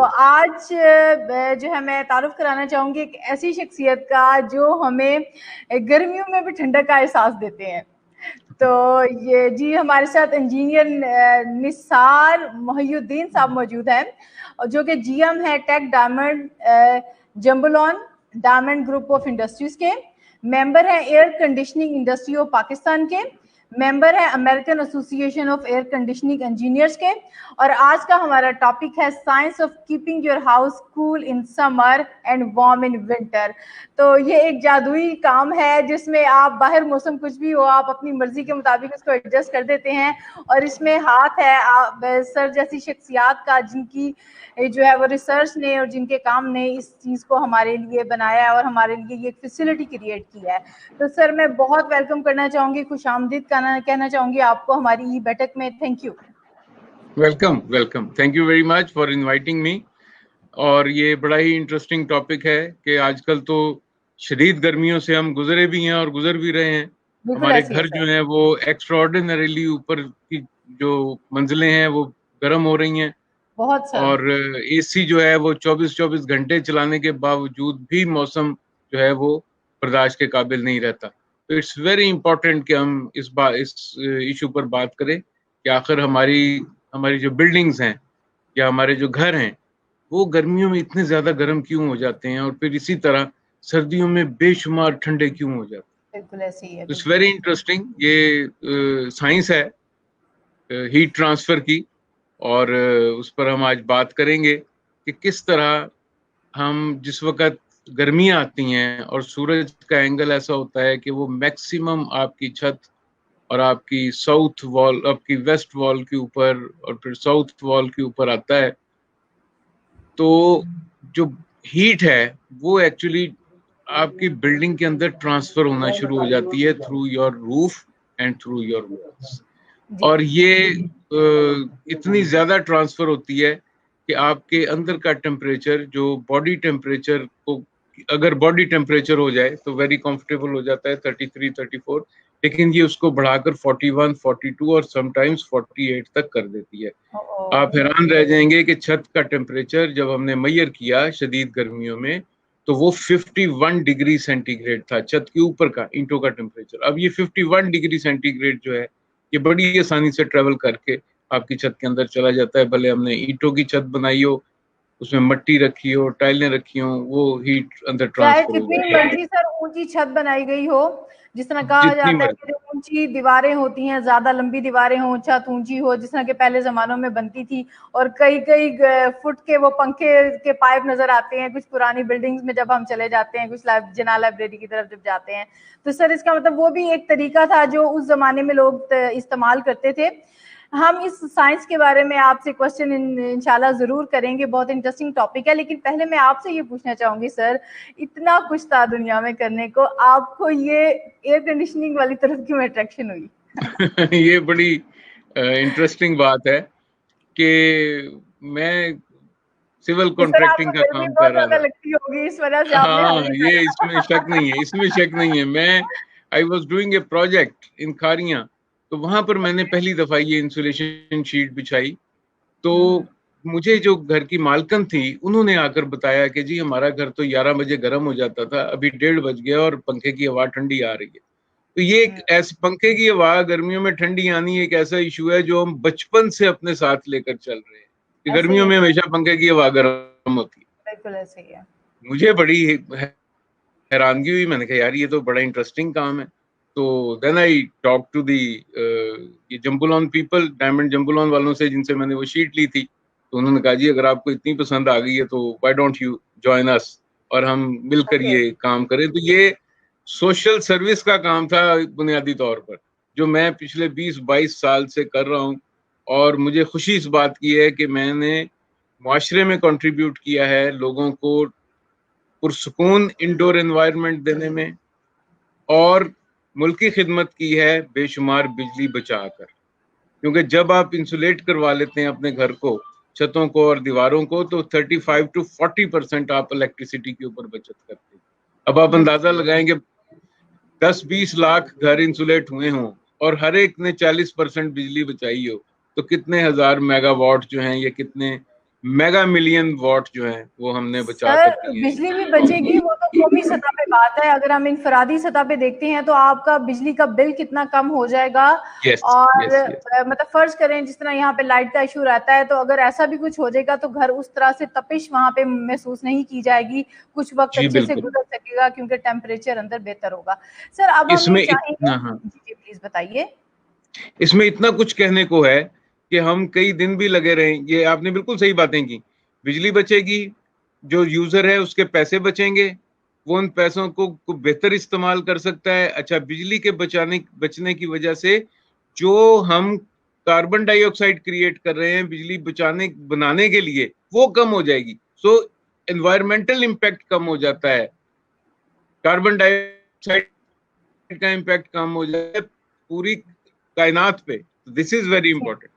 आज जो है मैं तारुफ कराना चाहूंगी एक ऐसी शख्सियत का जो हमें गर्मियों में भी ठंडक का एहसास देते हैं। तो ये जी हमारे साथ इंजीनियर निसार मोहिउद्दीन साहब मौजूद हैं, जो कि जीएम है टेक डायमंड जम्बुलॉन डायमंड ग्रुप ऑफ इंडस्ट्रीज के, मेंबर है Air Conditioning Industry of Pakistan के, मेंबर है American Association of Air Conditioning Engineers के। और आज का हमारा टॉपिक है science of keeping your house cool in summer and warm in winter. तो ये एक जादुई काम है जिसमें आप बाहर मौसम कुछ भी हो, आप अपनी मर्जी के मुताबिक उसको एडजस्ट कर देते हैं। और इसमें हाथ है आप सर जैसी शख्सियात का, जिनकी जो है वो रिसर्च ने और जिनके काम ने इस चीज को हमारे लिए बनाया है और हमारे लिए ये फैसिलिटी क्रिएट की है। तो सर मैं बहुत वेलकम करना चाहूंगी, खुशामदीद कहना चाहूंगी आपको हमारी बैठक में। Thank you. Welcome, thank you very much for inviting me. और ये बड़ा ही इंटरेस्टिंग टॉपिक है कि आजकल तो शदीद गर्मियों से हम गुजरे भी हैं और गुजर भी रहे हैं। हमारे घर जो हैं वो एक्स्ट्राऑर्डिनरीली ऊपर की जो मंजिलें हैं वो गर्म हो रही हैं बहुत सर। और एसी जो है वो 24 घंटे चलाने के बावजूद भी मौसम जो है वो बर्दाश्त के काबिल नहीं रहता। तो इट्स वेरी इंपॉर्टेंट कि हम इस इशू पर बात करें कि आखिर हमारी जो बिल्डिंग्स हैं या हमारे जो घर हैं वो गर्मियों में इतने ज्यादा गर्म क्यों हो जाते हैं और फिर इसी तरह सर्दियों में बेशुमार ठंडे क्यों हो जाते हैं। बिल्कुल ऐसे ही है। It's very interesting. ये साइंस है हीट ट्रांसफर की और उस पर हम आज बात करेंगे कि किस तरह हम जिस वक्त गर्मियाँ आती हैं और सूरज का एंगल ऐसा होता है कि वो मैक्सिमम आपकी छत और आपकी साउथ वॉल, आपकी वेस्ट वॉल के ऊपर और फिर साउथ वॉल के ऊपर आता है, तो जो हीट है वो एक्चुअली आपकी बिल्डिंग के अंदर ट्रांसफर होना शुरू हो जाती है through your roof and through your walls. और ये इतनी ज्यादा ट्रांसफर होती है कि आपके अंदर का टेम्परेचर, जो बॉडी टेम्परेचर को, अगर बॉडी टेम्परेचर हो जाए तो वेरी कंफर्टेबल हो जाता है 33, 34, लेकिन ये उसको बढ़ाकर 41, 42 और समटाइम्स 48 तक कर देती है। आप हैरान रह जाएंगे कि छत का टेम्परेचर जब हमने मेजर किया शदीद गर्मियों में तो वो 51 डिग्री सेंटीग्रेड था, छत के ऊपर का ईंटों का टेम्परेचर। अब ये 51 डिग्री सेंटीग्रेड जो है ये बड़ी आसानी से ट्रेवल करके आपकी छत के अंदर चला जाता है। भले हमने ईंटों की छत बनाई हो, उसमें मिट्टी रखी हो, टाइलें रखी हो, वो हीट अंदर ट्रांसफर हो कितनी मर्जी सर ऊंची छत बनाई गई हो, जिस तरह कहा जाता है कि जो ऊंची दीवारें होती हैं, ज्यादा लंबी दीवारें हो, छत ऊंची हो, जिस तरह के पहले जमानों में बनती थी, और कई फुट के वो पंखे के पाइप नजर आते हैं कुछ पुरानी बिल्डिंग्स में जब हम चले जाते हैं, कुछ जना लाइब्रेरी की तरफ जब जाते हैं। तो सर इसका मतलब वो भी एक तरीका था जो उस जमाने में लोग इस्तेमाल करते थे। हम इस साइंस के बारे में आपसे क्वेश्चन इंशाल्लाह जरूर करेंगे, बहुत इंटरेस्टिंग टॉपिक है। लेकिन पहले मैं आपसे ये पूछना चाहूंगी सर, इतना कुछ था दुनिया में करने को, आपको ये एयर कंडीशनिंग वाली तरफ क्यों अट्रैक्शन हुई? ये बड़ी इंटरेस्टिंग बात है कि मैं सिविल कॉन्ट्रैक्टिंग का काम कर रहा था। लगती होगी इस वजह से हाँ, ये इसमें शक नहीं है, इसमें शक नहीं है। मैं I was doing a project in Kharian, तो वहां पर मैंने पहली दफा ये इंसुलेशन शीट बिछाई। तो मुझे जो घर की मालकन थी उन्होंने आकर बताया कि जी हमारा घर तो 11 बजे गर्म हो जाता था, अभी 1:30 बज गया और पंखे की हवा ठंडी आ रही है। तो ये एक ऐसे पंखे की हवा गर्मियों में ठंडी आनी एक ऐसा इशू है जो हम बचपन से अपने साथ लेकर चल रहे हैं कि गर्मियों में हमेशा पंखे की हवा गर्म होती है। बिल्कुल ऐसे ही है। मुझे बड़ी हैरानगी हुई, मैंने कहा यार ये तो बड़ा इंटरेस्टिंग काम है। तो then I talk to the ये जम्बुलॉन पीपल, डायमंड जम्बुलॉन वालों से जिनसे मैंने वो शीट ली थी। तो उन्होंने कहा जी अगर आपको इतनी पसंद आ गई है तो why don't you join us, और हम मिलकर ये काम करें। तो ये सोशल सर्विस का काम था बुनियादी तौर पर, जो मैं पिछले 20-22 साल से कर रहा हूँ। और मुझे खुशी इस बात की है कि मैंने मुआशरे में कंट्रीब्यूट किया है, लोगों को पुरसुकून इंडोर एनवायरनमेंट देने में, और मुल्क की खिदमत की है बेशुमार बिजली बचाकर। क्योंकि जब आप इंसुलेट करवा लेते हैं अपने घर को, छतों को और दीवारों को, तो 35 to 40% आप इलेक्ट्रिसिटी के ऊपर बचत करते हैं। अब आप अंदाजा लगाएंगे 10-20 लाख घर इंसुलेट हुए हों और हर एक ने 40% बिजली बचाई हो, तो कितने हजार मेगावाट जो हैं, ये कितने मेगा मिलियन वॉट जो है वो हमने बचा कर सर दिए बिजली भी बचेगी, वो तो कौमी सतह पे बात है। अगर हम इनफरादी सतह पे देखते हैं तो आपका बिजली का बिल कितना कम हो जाएगा। यस और यस यस मतलब फर्ज करें जिस तरह यहाँ पे लाइट का इशू रहता है, तो अगर ऐसा भी कुछ हो जाएगा तो घर उस तरह से तपिश वहां पे महसूस नहीं की जाएगी, कुछ वक्त जी अच्छे से बिल्कुल। गुजर सकेगा क्योंकि टेम्परेचर अंदर बेहतर होगा। सर अब हम ये इसमें चाहेंगे, इतना, हाँ, जी जी प्लीज बताइए। इसमें इतना कुछ कहने को है कि हम कई दिन भी लगे रहें। ये आपने बिल्कुल सही बातें की। बिजली बचेगी, जो यूजर है उसके पैसे बचेंगे, वो उन पैसों को बेहतर इस्तेमाल कर सकता है। अच्छा, बिजली के बचने की वजह से जो हम कार्बन डाइऑक्साइड क्रिएट कर रहे हैं बिजली बनाने के लिए, वो कम हो जाएगी। सो एनवायरमेंटल इम्पैक्ट कम हो जाता है, कार्बन डाइऑक्साइड का इम्पैक्ट कम हो जाए पूरी कायनात पे। This is very important.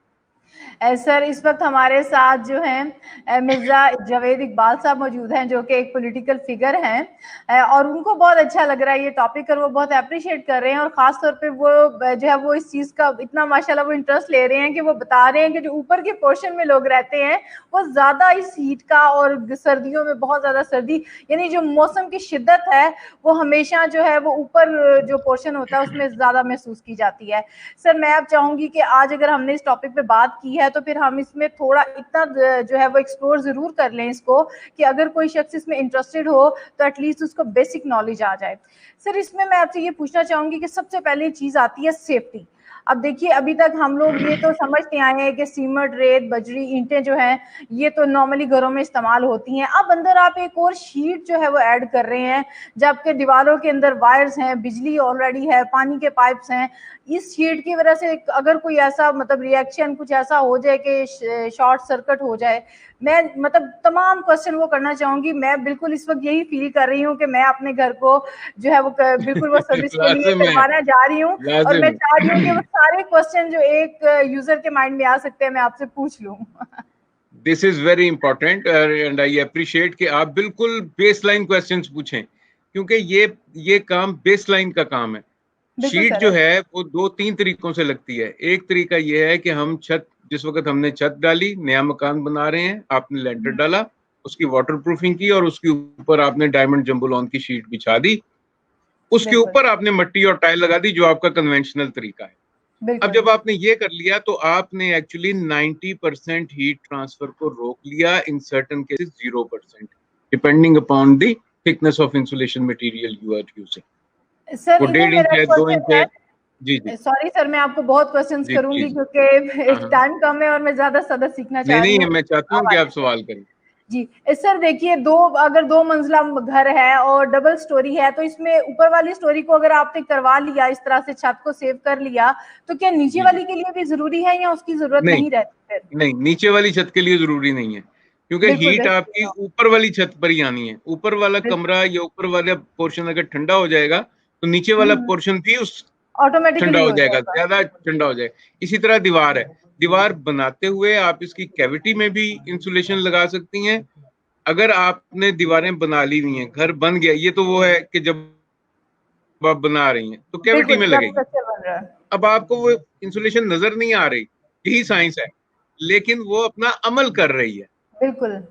Sir इस वक्त हमारे साथ जो हैं मिर्जा जावेद इकबाल साहब मौजूद हैं, जो कि एक पॉलिटिकल फिगर हैं, और उनको बहुत अच्छा लग रहा है ये टॉपिक और वो बहुत अप्रिशिएट कर रहे हैं। और खास तौर पे वो जो है वो इस चीज का इतना माशाल्लाह वो इंटरेस्ट ले रहे हैं कि वो बता रहे हैं कि जो ऊपर के पोर्शन में लोग रहते हैं वो ज्यादा इस हीट का, और सर्दियों में बहुत ज्यादा सर्दी, यानी जो मौसम की शिद्दत है वो हमेशा जो है वो ऊपर जो पोर्शन होता है उसमें ज्यादा महसूस की जाती है। सर मैं अब चाहूंगी कि आज अगर हमने इस टॉपिक पे बात की है तो फिर हम इसमें थोड़ा इतना जो है वो एक्सप्लोर जरूर कर लें इसको, कि अगर कोई शख्स इसमें इंटरेस्टेड हो तो एटलीस्ट उसको बेसिक नॉलेज आ जाए। सर इसमें मैं आपसे ये पूछना चाहूंगी कि सबसे पहले चीज आती है सेफ्टी। अब देखिए अभी तक हम लोग ये तो समझते आए हैं कि सीमेंट, रेत, बजरी, ईंटें जो हैं ये तो नॉर्मली घरों में इस्तेमाल होती हैं। अब अंदर आप एक और शीट जो है वो ऐड कर रहे हैं, जबकि दीवारों के अंदर वायर्स हैं, बिजली ऑलरेडी है, पानी के पाइप्स हैं। इस हीट की वजह से अगर कोई ऐसा मतलब रिएक्शन कुछ ऐसा हो जाए कि शॉर्ट सर्किट हो जाए, मैं मतलब तमाम क्वेश्चन वो करना चाहूंगी। मैं बिल्कुल इस वक्त यही फील कर रही हूँ कि मैं अपने घर को जो है वो बिल्कुल वो सर्विस के लिए लाजिम है, करवाना जा रही हूँ, और लाजिम मैं चाह रही हूँ कि है। वो सारे क्वेश्चन जो एक यूजर के माइंड में आ सकते हैं मैं आपसे पूछ लूँ। This is very important and I appreciate कि आप बिल्कुल बेसलाइन क्वेश्चंस पूछें, क्योंकि ये काम बेसलाइन का काम है। बिल्कुल शीट सर। जो है वो दो तीन तरीकों से लगती है। एक तरीका ये है कि हम जिस वक्त हमने छत डाली, नया मकान बना रहे हैं, आपने लेंटर डाला, उसकी वाटर प्रूफिंग की और उसके ऊपर आपने डायमंड जम्बोलॉन की शीट बिछा दी, उसके बिल्कुल ऊपर आपने मट्टी और टाइल लगा दी, जो आपका कन्वेंशनल तरीका है। अब बिल्कुल जब आपने ये कर लिया तो आपने एक्चुअली 90% हीट ट्रांसफर को रोक लिया, in certain cases 0%, depending upon the thickness of insulation material you are using. Sir. वो इधर 1.5 इंच मेरा है, 2 इंच क्वेश्चन है। है, जी जी सॉरी सर मैं आपको बहुत क्वेश्चंस जी करूंगी प्लीज। क्योंकि हाँ हाँ, टाइम कम है और मैं ज्यादा सदर सीखना नहीं चाह रही नहीं, हूँ मैं चाहता हूँ कि हवाले आप से। सवाल करें। जी सर देखिए, अगर दो मंजिला घर है और डबल स्टोरी है, तो इसमें ऊपर वाली स्टोरी को अगर आपने करवा लिया, इस तरह से छत को सेव कर लिया, तो क्या नीचे जी जी, वाली के लिए भी जरूरी है या उसकी जरूरत नहीं नहीं रहती फिर? नहीं, नीचे वाली छत के लिए जरूरी नहीं है, क्योंकि बिल्कुल हीट आपकी बेहतर, ऊपर वाली छत पर ही आनी है। ऊपर वाला बिल्कुल। कमरा या ऊपर वाला पोर्शन अगर ठंडा हो जाएगा तो नीचे वाला पोर्शन भी उस ठंडा ऑटोमेटिकली हो हो जाएगा, जाएगा। ज्यादा ठंडा हो जाएगा। इसी तरह दीवार है, दीवार बनाते हुए आप इसकी कैविटी में भी इंसुलेशन लगा सकती हैं। अगर आपने दीवारें बना ली हुई हैं, घर बन गया, ये तो वो है कि जब आप बना रही हैं तो कैविटी बिल्कुल में जब लगेगी। स्ट्रक्चर बन रहा है। अब आपको वो इंसुलेशन नजर नहीं आ रही, यही साइंस है, लेकिन वो अपना अमल कर रही है। बिल्कुल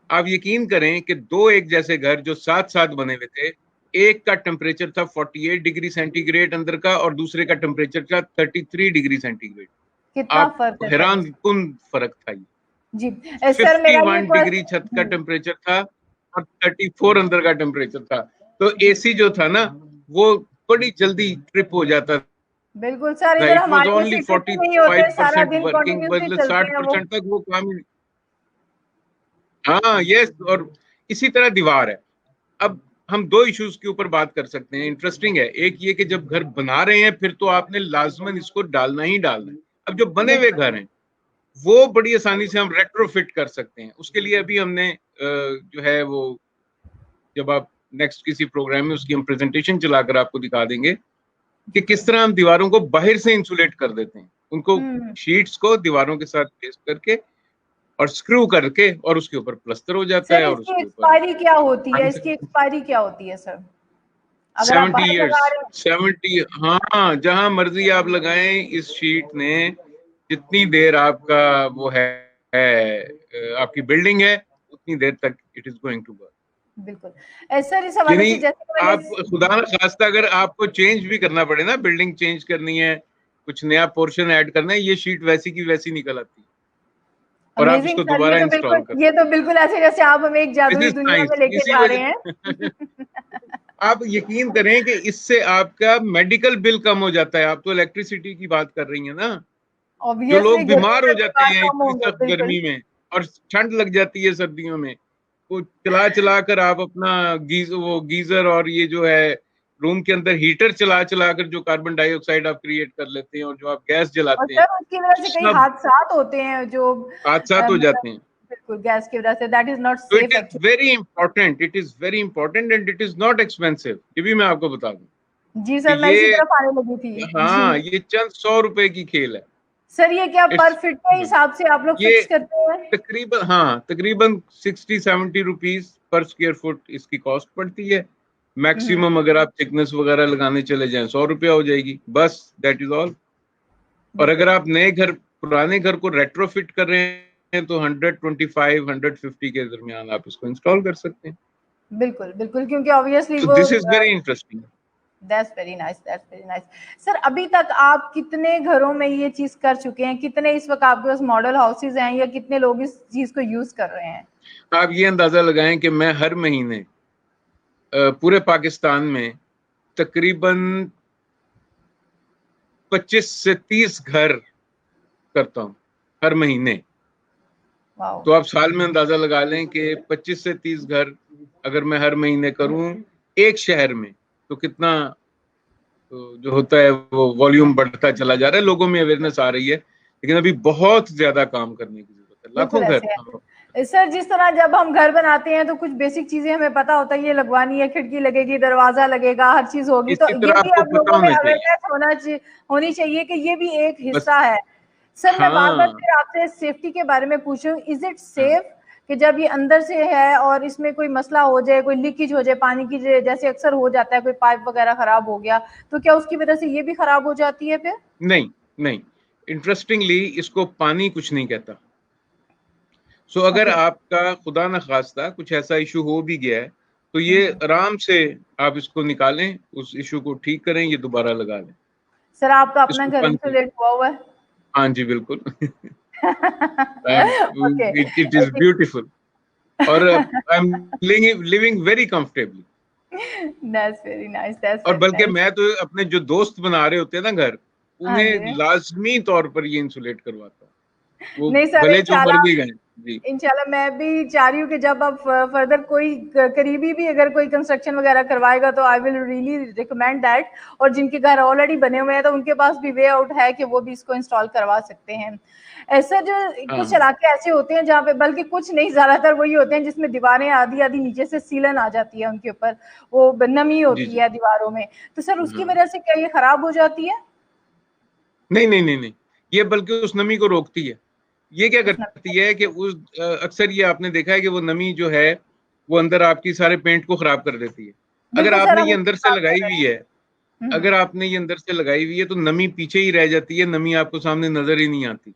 आप यकीन करें कि दो एक जैसे घर जो साथ साथ बने हुए थे, एक का टेम्परेचर था 48 डिग्री सेंटीग्रेड अंदर का और दूसरे का टेम्परेचर था 33 डिग्री सेंटीग्रेड। कितना आप फर्क है सर हैरान इसमें। कुन फर्क था ये। जी सर मेरा ये 51 डिग्री छत का टेम्परेचर था और 34 अंदर का टेम्परेचर था। तो जी एसी जो था ना, वो बड़ी जल्दी ट्रिप हो जाता बिल्कुल सर, था। इधर इट वॉज हमारे ओनली एसी ट्रिप ही नहीं होते, सारा 45% दिन वर्किंग, कंटिन्यूसली मतलब चलते हैं वो। 60% तक वो काम ही। हाँ यस, और इसी तरह दीवार है। अब हम दो इश्यूज के ऊपर बात कर सकते हैं, इंटरेस्टिंग है। एक ये कि जब घर बना रहे हैं फिर तो आपने लाजमन इसको डालना ही डालना है। अब जो बने हुए बिल्कुल घर हैं वो बड़ी आसानी से हम रेट्रोफिट कर सकते हैं। उसके लिए अभी हमने जो है वो, जब आप नेक्स्ट किसी प्रोग्राम में, उसकी हम प्रेजेंटेशन चलाकर आपको दिखा देंगे कि किस तरह हम दीवारों को बाहर से इंसुलेट कर देते हैं, उनको हम्म। शीट्स को दीवारों के साथ पेस्ट करके और स्क्रू करके, और उसके ऊपर प्लस्तर हो जाता सर है और इसकी उसके ऊपर एक्सपायरी क्या होती है, इसकी एक्सपायरी क्या होती है सर, अगर आप 70 बाहर इयर्स, लगा रहे हैं? 70, हाँ, जहां मर्जी आप लगाएं, इस शीट ने जितनी देर आपका वो है आपकी बिल्डिंग है, उतनी देर तक it is going to work. बिल्कुल। सर इस हवाले से जैसे कि आप मैंने खुदा न खास्ता अगर आपको चेंज भी करना पड़े ना, बिल्डिंग चेंज करनी है, कुछ नया पोर्शन ऐड करना है, ये शीट वैसी की वैसी निकल आती है और आप अमेजिंग इसको सर, दोबारा इंस्टॉल कर, ये तो बिल्कुल ऐसे जैसे आप हमें एक दिस जादुई इज दुनिया साइंस। में लेके इसी जा रहे हैं। वजह आप यकीन करें कि इससे आपका मेडिकल बिल कम हो जाता है। आप तो इलेक्ट्रिसिटी की बात कर रही हैं ना, जो ऑब्वियसली लोग गर्मी बीमार हो में जाते बीमार हैं कम इतनी होंगे, सख्त बिल्कुल। गर्मी में, और ठंड लग जाती है सर्दियों में, तो चला चला कर आप अपना गीजर और ये जो है रूम के अंदर हीटर चला चला कर जो कार्बन डाइऑक्साइड आप क्रिएट कर लेते हैं और जो आप गैस और जलाते हैं, सर उसकी वजह से कई सब हादसात होते हैं जो हादसात हो मतलब जाते हैं। बिल्कुल गैस की वजह से, दैट इज नॉट तो it safe is actually. Very important, it is very important and it is not expensive. ये भी मैं आपको बता दूं जी कि सर, मैं इसी ये, तरफ आने लगी थी जी। हाँ, ये चंद 100 रुपए की खेल है। सर ये क्या पर इट्स, फिट के हिसाब से आप लोग ये फिक्स करते हैं? तकरीबन, हाँ, तकरीबन 60-70 रुपीज पर स्क्वायर फुट इसकी कॉस्ट पड़ती है। हम्म, मैक्सिमम अगर आप थिकनेस वगैरह लगाने चले जाएं 100 रुपया हो जाएगी, बस, दैट इज ऑल। और अगर बिल्कुल आप नए घर, पुराने घर को रेट्रोफिट कर रहे हैं तो 125-150 के दरमियान आप इसको इंस्टॉल कर सकते हैं। बिल्कुल बिल्कुल, क्योंकि ऑब्वियसली तो वो this is very interesting. That's very nice, that's very nice. Sir अभी तक आप कितने घरों में ये चीज कर चुके हैं? कितने इस वक्त आपके पास मॉडल हाउसेज हैं या कितने लोग इस चीज को यूज कर रहे हैं? आप ये अंदाजा लगाएं कि मैं हर महीने पूरे पाकिस्तान में तकरीबन 25 से 30 घर करता हूँ हर महीने। वाओ। तो आप साल में अंदाजा लगा लें कि 25 से 30 घर अगर मैं हर महीने करूं एक शहर में, तो कितना, तो जो होता है वो वॉल्यूम बढ़ता चला जा रहा है, लोगों में अवेयरनेस आ रही है, लेकिन अभी बहुत ज्यादा काम करने की जरूरत है। बिल्कुल लाखों घर ऐसे है सर, जिस तरह जब हम घर बनाते हैं तो कुछ बेसिक चीजें हमें पता होता है, ये लगवानी है, खिड़की लगेगी, दरवाजा लगेगा, हर चीज होगी, तो इसी ये तरह भी आपको अब पता लोगों में होना चाहिए। अवेयरनेस होनी चाहिए कि ये भी एक बस, हिस्सा है। सर मैं बार बार हाँ, फिर आपसे सेफ्टी के बारे में पूछूं, इज इट हाँ। सेफ कि जब ये अंदर से है और इसमें कोई मसला हो जाए, कोई लीकेज हो जाए पानी की, जैसे अक्सर हो जाता है, कोई पाइप वगैरह खराब हो गया, तो क्या उसकी वजह से ये भी खराब हो जाती है फिर? नहीं, नहीं, इंटरेस्टिंगली इसको पानी कुछ नहीं कहता। सो अगर ओके। आपका खुदा न खास्ता कुछ ऐसा इशू हो भी गया है, तो ये हम्म। आराम से आप इसको निकालें, उस इशू को ठीक करें, ये दोबारा लगा लें, सर आपका अपना इसको घर बंद करें। इंसुलेट हुआ हुआ है? हाँ जी, बिल्कुल। ओके। इट इज ब्यूटीफुल और I M living very comfortably. That's very nice, that's और वेरी बल्कि नाइस। मैं तो अपने जो दोस्त बना रहे होते हैं ना घर, हाँ उन्हें जी। लाजमी तौर पर ये इंसुलेट करवाता हूँ, वो नहीं सर, भले जो मर इंशाल्लाह, भी गए। जी, इंशाल्लाह मैं भी चाह रही हूँ कि जब आप फर्दर कोई करीबी भी अगर कोई कंस्ट्रक्शन वगैरह करवाएगा तो I will really recommend that, और जिनके घर ऑलरेडी बने हुए हैं तो उनके पास भी वे आउट है कि वो भी इसको इंस्टॉल करवा सकते हैं। ऐसा जो कुछ हाँ, इलाके ऐसे होते हैं जहाँ पे, बल्कि कुछ नहीं, ज्यादातर वही होते हैं जिसमें दीवारें आधी आधी नीचे से सीलन आ जाती है उनके ऊपर, वो नमी जी, होती जी, है दीवारों में, तो सर उसकी हाँ। वजह से क्या ये खराब हो जाती है? नहीं, नहीं, नहीं, नहीं, ये बल्कि उस नमी को रोकती है। ये क्या उस नमी करती है कि अक्सर ये आपने देखा है कि वो नमी जो है वो अंदर आपकी सारे पेंट को खराब कर देती है। अगर बिल्कुल सर, आपने हम ये उसी अंदर की से बात कर लगाई रहे हुई हैं। है, अगर आपने ये अंदर से लगाई हुई है तो नमी पीछे ही रह जाती है, नमी आपको सामने नजर ही नहीं आती,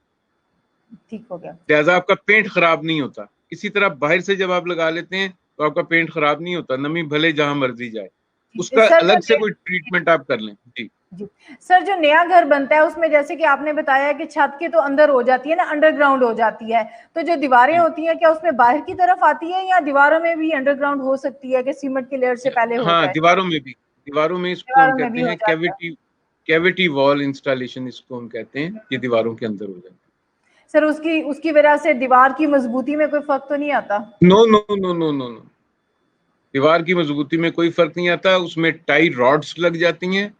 ठीक हो गया। लिहाजा आपका पेंट खराब नहीं होता। इसी तरह बाहर से जब आप लगा लेते हैं तो आपका पेंट खराब नहीं होता, नमी भले जहां मर्जी जाए, उसका सर जो अलग से कोई ट्रीटमेंट आप कर लें। जी, जी सर, जो नया घर बनता है उसमें जैसे कि आपने बताया कि छत के तो अंदर हो जाती है ना, अंडरग्राउंड हो जाती है, तो जो दीवारें जी, होती हैं क्या उसमें बाहर की तरफ आती है या दीवारों में भी अंडरग्राउंड हो सकती है कि सीमेंट की लेयर से पहले हो हाँ, जाए? दीवारों में भी, दीवारों में इसको हम दीवारों में कहते भी हो हैं जाता है। कैविटी, कैविटी वॉल इंस्टॉलेशन इसको हम कहते हैं, ये दीवारों के अंदर हो जाता है। सर उसकी उसकी वजह से दीवार की मजबूती में कोई फर्क तो नहीं आता? No, no, no, no, no, no, दीवार की मजबूती में कोई फर्क नहीं आता, उसमें टाई रॉड्स लग जाती हैं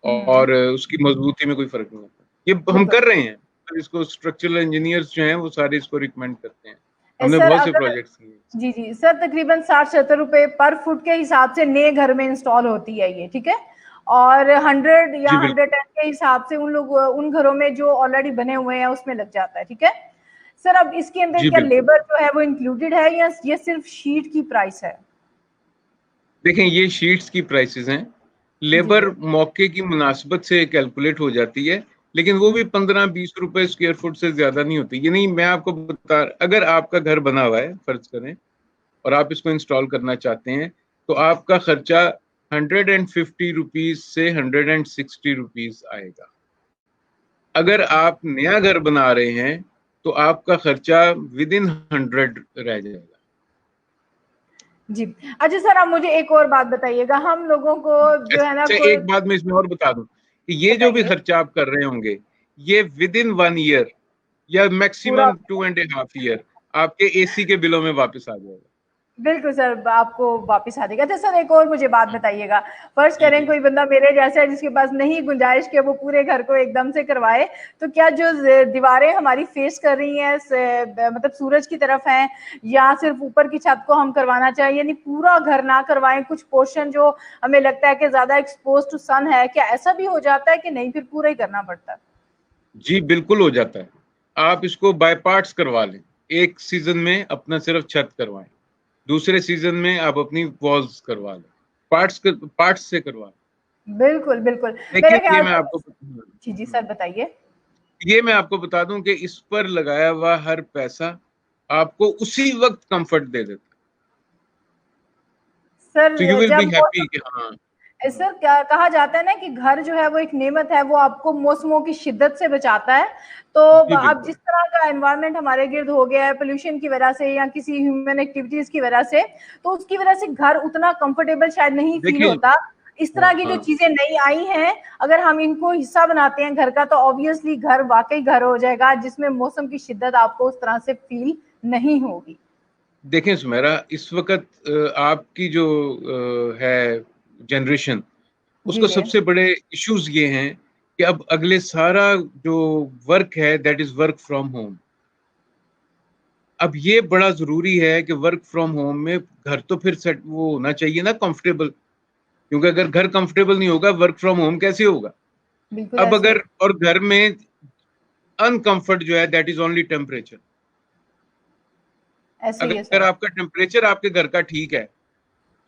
और उसकी मजबूती में कोई फर्क नहीं आता। ये हम बिल्कुल। कर रहे हैं, तो इसको स्ट्रक्चरल इंजीनियर्स जो हैं वो सारे इसको रिकमेंड करते हैं। हमने सर बहुत से अगर प्रोजेक्ट्स किए। जी जी सर, तकरीबन 60-70 रुपए पर फुट के हिसाब से नए घर में इंस्टॉल होती है ये, ठीक है, और 100 या जी, बिल्कुल। 110 के हिसाब से उन लोग उन घरों में जो ऑलरेडी बने हुए हैं उसमें लग जाता है, ठीक है। सर अब इसके अंदर जी, क्या बिल्कुल। लेबर जो है वो इंक्लूडेड है या ये सिर्फ शीट की प्राइस है? देखें, ये शीट्स की प्राइसेस हैं, जी लेबर जी। मौके की मुनासिबत से कैलकुलेट हो जाती है, लेकिन वो भी 15-20 रुपए स्क्वायर फुट से ज्यादा नहीं होती। ये नहीं, मैं आपको बता, अगर आपका घर बना हुआ है फर्ज करें और आप इसको इंस्टॉल करना चाहते हैं तो आपका खर्चा 150 रुपीज से 160 रुपीज आएगा। अगर आप नया घर बना रहे हैं तो आपका खर्चा विदिन 100 रह जाएगा। जी। अच्छा सर, आप मुझे एक और बात बताइएगा, हम लोगों को जो है ना अच्छा, कोई एक बात मैं इसमें और बता दूं कि ये जो भी बताइए। खर्चा आप कर रहे होंगे ये विदिन 1 ईयर या पूरा मैक्सिमम 2.5 ईयर आपके एसी के बिलों में वापस आ जाएगा। बिल्कुल सर, आपको वापस आ देगा। अच्छा सर, एक और मुझे बात बताइएगा, फर्ज जी करें जी। कोई बंदा मेरे जैसा है जिसके पास नहीं गुंजाइश के वो पूरे घर को एकदम से करवाए, तो क्या जो दीवारें हमारी फेस कर रही हैं मतलब सूरज की तरफ हैं, या सिर्फ ऊपर की छत को हम करवाना चाहिए, यानी पूरा घर ना करवाएं, कुछ पोर्शन जो हमें लगता है कि ज्यादा एक्सपोज टू सन है, क्या ऐसा भी हो जाता है कि नहीं फिर पूरा ही करना पड़ता है? जी बिल्कुल हो जाता है। आप इसको बाय पार्ट्स करवा लें। एक सीजन में अपना सिर्फ छत करवाएं, दूसरे सीजन में आप अपनी वॉल्स करवा लें, पार्ट्स से करवा लें। बिल्कुल बिल्कुल, देखिए मेरे ख्याल से जी जी सर बताइए। ये मैं आपको बता दूं कि इस पर लगाया हुआ हर पैसा आपको उसी वक्त कंफर्ट दे देता है। तो यू सर विल बी जब हैप्पी कि हाँ। सर क्या कहा जाता है ना कि घर जो है वो एक नेमत है, वो आपको मौसमों की शिद्दत से बचाता है। तो जी अब बिल्कुल। जिस तरह का एनवायरनमेंट हमारे गिर्द हो गया है पोल्यूशन की वजह से या किसी ह्यूमन एक्टिविटीज की वजह से, तो उसकी वजह से घर उतना कंफर्टेबल शायद नहीं फील देखिए, होता। इस तरह की जो हाँ चीजें नई आई हैं, अगर हम इनको हिस्सा बनाते हैं घर का, तो ऑब्वियसली घर वाकई घर हो जाएगा जिसमें मौसम की शिद्दत आपको उस तरह से फील नहीं होगी। देखें सुमेरा, इस वक्त आपकी जो है जनरेशन, जी उसको जी सबसे बड़े इश्यूज ये हैं कि अब अगले सारा जो वर्क है that is work from home. अब ये बड़ा जरूरी है कि वर्क फ्रॉम होम में घर तो फिर सेट वो होना चाहिए ना कंफर्टेबल, क्योंकि अगर घर कंफर्टेबल नहीं होगा वर्क फ्रॉम होम कैसे होगा। बिल्कुल अब ऐसे ही है। अगर और घर में अनकंफर्ट जो है दैट इज ओनली टेम्परेचर। ऐसे ही है अगर सर। आपका टेम्परेचर आपके घर का ठीक है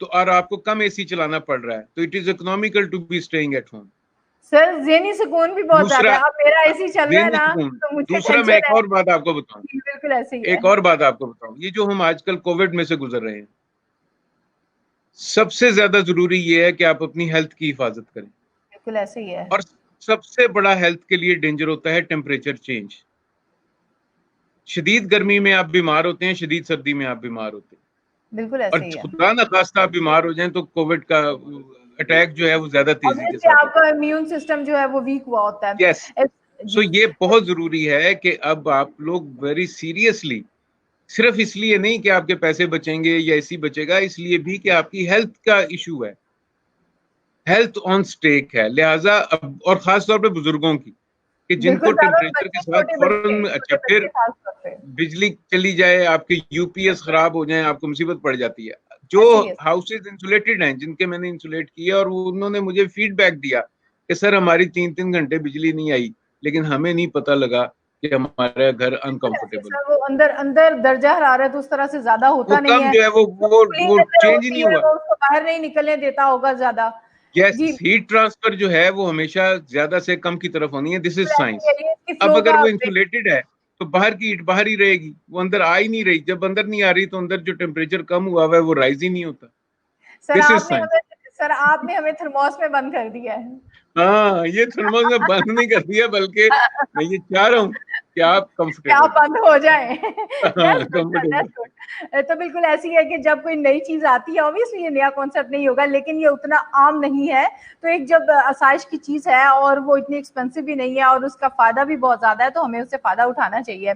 तो और आपको कम एसी चलाना पड़ रहा है तो it is economical to be staying at home. Sir ज़हनी सुकून भी बहुत दूसरा, ज्यादा है, अब मेरा एसी चल रहा है ज़हनी ना, सुकून। तो मुझे दूसरा मैं टेंशन एक है। और बात आपको बताऊं, जी, बिल्कुल ऐसे ही है। एक और बात आपको बताऊं, ये जो हम आजकल कोविड में से गुजर रहे हैं, सबसे ज्यादा जरूरी ये है कि आप अपनी हेल्थ की हिफाजत करें। बिल्कुल ऐसे ही है। और सबसे बड़ा हेल्थ के लिए डेंजर होता है टेम्परेचर चेंज। शदीद गर्मी में आप बीमार होते हैं, शदीद सर्दी में आप बीमार होते हैं। बिल्कुल और ऐसे ही है। खुदा न खास्ता आप बीमार हो जाएं तो कोविड का अटैक जो है वो ज्यादा तेजी के ऑब्वियसली साथ होता आपका इम्यून सिस्टम जो है वो वीक हुआ होता है। यस। है। सो जी। ये बहुत जरूरी है कि अब आप लोग वेरी सीरियसली, सिर्फ इसलिए नहीं कि आपके पैसे बचेंगे या इसी बचेगा, इसलिए भी कि आपकी हेल्थ का इशू है, हेल्थ ऑन स्टेक है। लिहाजा अब और खास तौर पे बुजुर्गों की, कि जिनको बिल्कुल, ज्यादा टेम्परेचर के बच्चे, साथ फौरन, अच्छा छोटे बच्चे फिर खास तौर पे। बिजली चली जाए, आपके यूपीएस खराब हो जाए, आपको मुसीबत पड़ जाती है। जो ऐसे ही है। हाउसेज इंसुलेटेड हैं, जिनके मैंने इंसुलेट किया और उन्होंने मुझे फीडबैक दिया कि सर हमारी 3-3 घंटे बिजली नहीं आई, लेकिन हमें नहीं पता लगा कि हमारा घर बिल्कुल ऐसे अनकंफर्टेबल। सर, वो अंदर अंदर दर्जा हरारत उस तरह से ज्यादा वो होता नहीं कम है, जो है वो कूलिंग वो अंदर चेंज ही नहीं होती है, हुआ। वो उसको बाहर नहीं निकलने देता होगा ज्यादा। यस, जी। हीट ट्रांसफर जो है वो हमेशा ज्यादा से कम की तरफ होनी है, दिस इज बिल्कुल ऐसे साइंस। ही है, इसकी अब फ्लो अगर का वो इंसुलेटेड है तो बाहर की हीट बाहर ही रहेगी, वो अंदर आ ही नहीं रही। जब अंदर नहीं आ रही तो अंदर जो टेम्परेचर कम हुआ हुआ है वो राइज ही नहीं होता। सर दिस इज आपने साइंस। हमें सर आपने हमें थर्मोस में बंद कर दिया है। हाँ, ये थर्मल में बंद नहीं कर दिया, बल्कि मैं ये चाह रहा हूँ कि आप क्या कंफर्टेबल बंद हो जाए। हाँ that's good sir, comfortable. That's good. तो बिल्कुल ऐसी है कि जब कोई नई चीज आती है, ऑब्वियसली ये नया कॉन्सेप्ट नहीं होगा, लेकिन ये उतना आम नहीं है। तो एक जब आसाइश की चीज है और वो इतनी एक्सपेंसिव भी नहीं है और उसका फायदा भी बहुत ज्यादा है, तो हमें उससे फायदा उठाना चाहिए।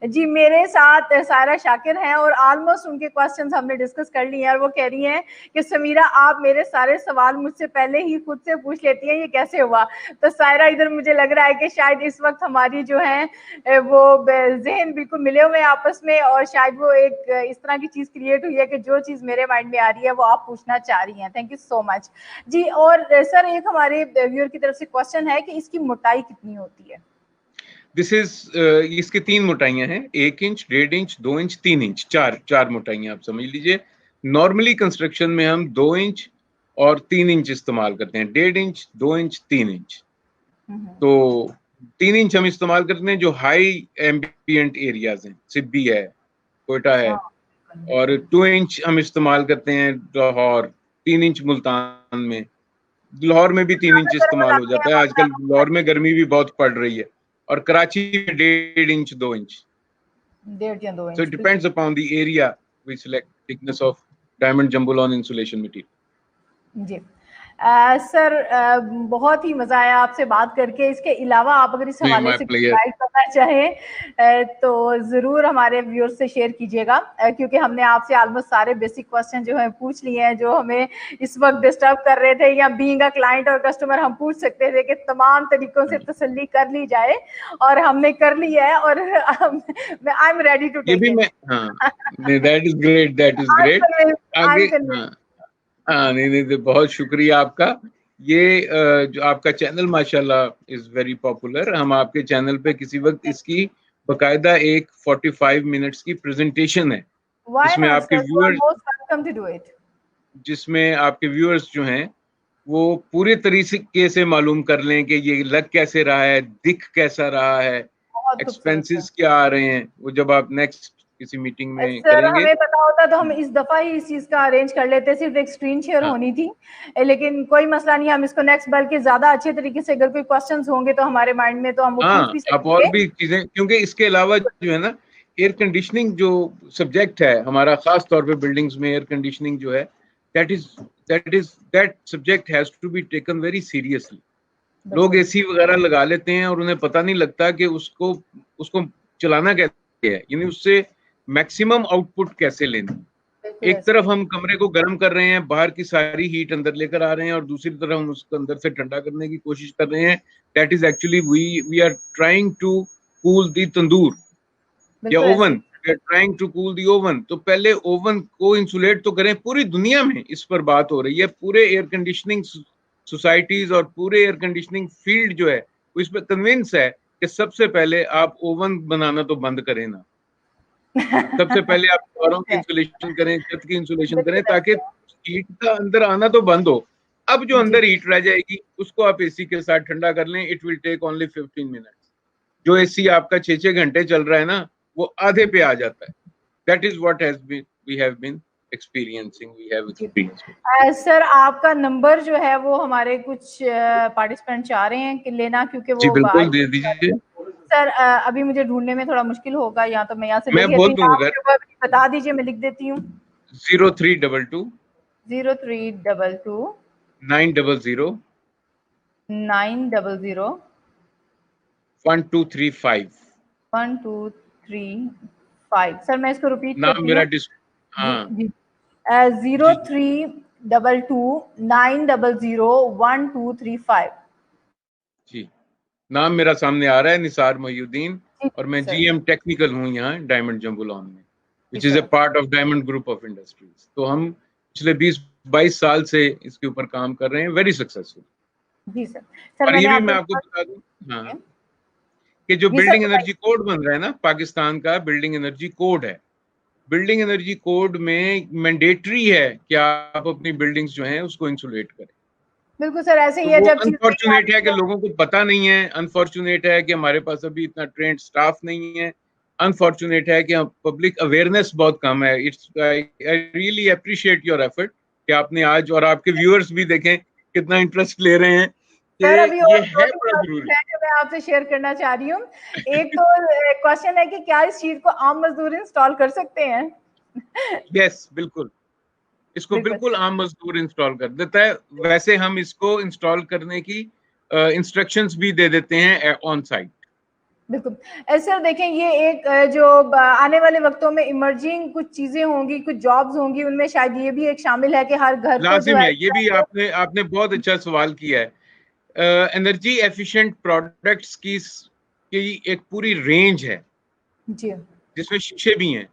जी, मेरे साथ सायरा शाकिर हैं और ऑलमोस्ट उनके क्वेश्चंस हमने डिस्कस कर लिए हैं, और वो कह रही हैं कि समीरा आप मेरे सारे सवाल मुझसे पहले ही खुद से पूछ लेती हैं, ये कैसे हुआ? तो सायरा, इधर मुझे लग रहा है कि शायद इस वक्त हमारी जो है वो ज़हन बिल्कुल मिले हुए हैं आपस में, और शायद वो एक इस तरह की चीज क्रिएट हुई है कि जो चीज मेरे माइंड में आ रही है वो आप पूछना चाह रही हैं। Thank you so much. जी, और सर एक हमारे व्यूअर की तरफ से क्वेश्चन है कि इसकी मोटाई कितनी होती है? दिस इज इसकी 3 मोटाइयां हैं, 1 इंच, 1.5 इंच, 2 इंच, 3 इंच, चार मोटाइयां आप समझ लीजिए। नॉर्मली कंस्ट्रक्शन में हम 2 इंच और 3 इंच इस्तेमाल करते हैं, 1.5 इंच, 2 इंच, 3 इंच। तो 3 इंच हम इस्तेमाल करते हैं जो हाई एम्बियंट एरियाज हैं, सिब्बी है, कोयटा है, और 2 इंच हम इस्तेमाल करते हैं लाहौर, 3 इंच मुल्तान में, लाहौर में भी 3 इंच इस्तेमाल हो जाता है। आजकल लाहौर में गर्मी भी बहुत पड़ रही है, और कराची में 1.5 इंच 2 इंच। 1.5 या 2 So inch. it depends upon the area we select thickness of diamond jumbo lawn insulation material. Ji sir, बहुत ही मजा आया आपसे बात करके। इसके अलावा आप अगर इस हवाले से गाइड करना चाहें तो जरूर हमारे व्यूअर्स से शेयर कीजिएगा, क्योंकि हमने आपसे ऑलमोस्ट सारे बेसिक क्वेश्चन जो है पूछ लिए हैं जो हमें इस वक्त डिस्टर्ब कर रहे थे, या बीइंग अ क्लाइंट और कस्टमर हम पूछ सकते थे कि तमाम तरीकों से तसल्ली कर ली जाए, और हमने कर ली है, और I am ready to take it. That is great, that is great. आगे हाँ, नहीं, बहुत शुक्रिया आपका। ये जो आपका चैनल माशाल्लाह इज वेरी पॉपुलर। हम आपके चैनल पे किसी वक्त इसकी बकायदा एक 45 मिनट्स की प्रेजेंटेशन है, जिसमें आपके व्यूअर्स जो हैं वो पूरे तरीके से मालूम कर लें कि ये लग कैसे रहा है, दिख कैसा रहा है, एक्सपेंसेस क्या आ रहे हैं, वो जब आप नेक्स्ट किसी मीटिंग में सर करेंगे। हमें पता होता तो हम इस दफा ही इस चीज का अरेंज कर लेते, सिर्फ एक स्क्रीन शेयर होनी थी, लेकिन कोई मसला नहीं, हम इसको नेक्स्ट, बल्कि ज्यादा अच्छे तरीके से अगर कोई क्वेश्चंस होंगे तो हमारे माइंड में तो हम वो पूछ भी आप और सकेंगे। भी चीजें, क्योंकि इसके अलावा जो है ना, एयर कंडीशनिंग जो सब्जेक्ट है हमारा, खास तौर पे बिल्डिंग्स में एयर कंडीशनिंग जो है, that subject has to be taken very seriously. लोग एसी वगैरह लगा लेते हैं और उन्हें पता नहीं लगता कि उसको चलाना कैसे है, यानी उससे मैक्सिमम आउटपुट कैसे लेना। एक तरफ हम कमरे को गर्म कर रहे हैं, बाहर की सारी हीट अंदर लेकर आ रहे हैं, और दूसरी तरफ हम उसको अंदर से ठंडा करने की कोशिश कर रहे हैं। That is actually we are trying to cool the tandoor या oven, we are trying to cool the oven. तो पहले ओवन को इंसुलेट तो करें। पूरी दुनिया में इस पर बात हो रही है, पूरे एयर कंडीशनिंग सोसाइटीज और पूरे एयर कंडीशनिंग फील्ड जो है वो इस पर कन्विंस है कि सबसे पहले आप ओवन बनाना तो बंद करें ना, सबसे पहले आप दीवारों की इंसुलेशन करें, छत की इंसुलेशन करें, ताकि हीट का अंदर आना तो बंद हो। अब जो अंदर हीट रह जाएगी उसको आप एसी के साथ ठंडा कर लें। It will take only 15 minutes. जो एसी आपका 6-6 घंटे चल रहा है ना, वो आधे पे आ जाता है। That is what has been we have been experiencing, we have experienced. Sir आपका नंबर जो है वो हमारे कुछ पार्टिसिपेंट चाह रहे हैं कि लेना, क्योंकि वो जी बिल्कुल दे दीजिए सर। अभी मुझे ढूंढने में थोड़ा मुश्किल होगा, या तो मैं यहाँ से मैं बोल दूं, अगर बता दीजिए, मैं लिख देती हूँ। 0322 0322 900 900 1235 1235। सर मैं इसको रिपीट नाम करती मेरा हूँ। हाँ 0322 900 1235। जी, नाम मेरा सामने आ रहा है, निसार मोहिउद्दीन, और मैं जीएम टेक्निकल हूँ यहाँ डायमंड जम्बो लॉन में, which is a part of diamond Group of industries. तो हम पिछले 20-22 साल से इसके ऊपर काम कर रहे हैं, वेरी सक्सेसफुल। जी सर। और ये भी मैं आपको बता दूं हाँ, कि जो बिल्डिंग एनर्जी कोड बन रहा है ना, पाकिस्तान का बिल्डिंग एनर्जी कोड है, बिल्डिंग एनर्जी कोड में मैंडेटरी है कि आप अपनी बिल्डिंग्स जो हैं उसको इंसुलेट करें। बिल्कुल सर, ऐसे ही है। जब अनफॉर्चुनेट है कि लोगों को पता नहीं है, अनफॉर्चुनेट है कि हमारे पास अभी इतना ट्रेंड स्टाफ नहीं है, अनफॉर्चुनेट है कि पब्लिक अवेयरनेस बहुत कम है। It's I really appreciate your effort कि आपने आज, और आपके व्यूअर्स भी देखें कितना इंटरेस्ट ले रहे हैं कि ये है बड़ा जरूरी है। मैं आपसे शेयर करना चाह रही हूँ। एक तो क्वेश्चन है कि क्या इस चीज को आम मजदूर इंस्टॉल कर सकते हैं? यस बिल्कुल, इसको बिल्कुल आम मजदूर इंस्टॉल कर देता है। वैसे हम इसको इंस्टॉल करने की इंस्ट्रक्शंस भी दे देते हैं ऑन साइट। बिल्कुल सर, देखें ये एक जो आने वाले वक्तों में इमर्जिंग कुछ चीजें होंगी, कुछ जॉब्स होंगी, उनमें शायद ये भी एक शामिल है कि हर घर को जो है, ये भी आपने बहुत अच्छा सवाल किया है। एनर्जी एफिशिएंट प्रोडक्ट्स की एक पूरी रेंज है जी, जिसमें शीशे भी हैं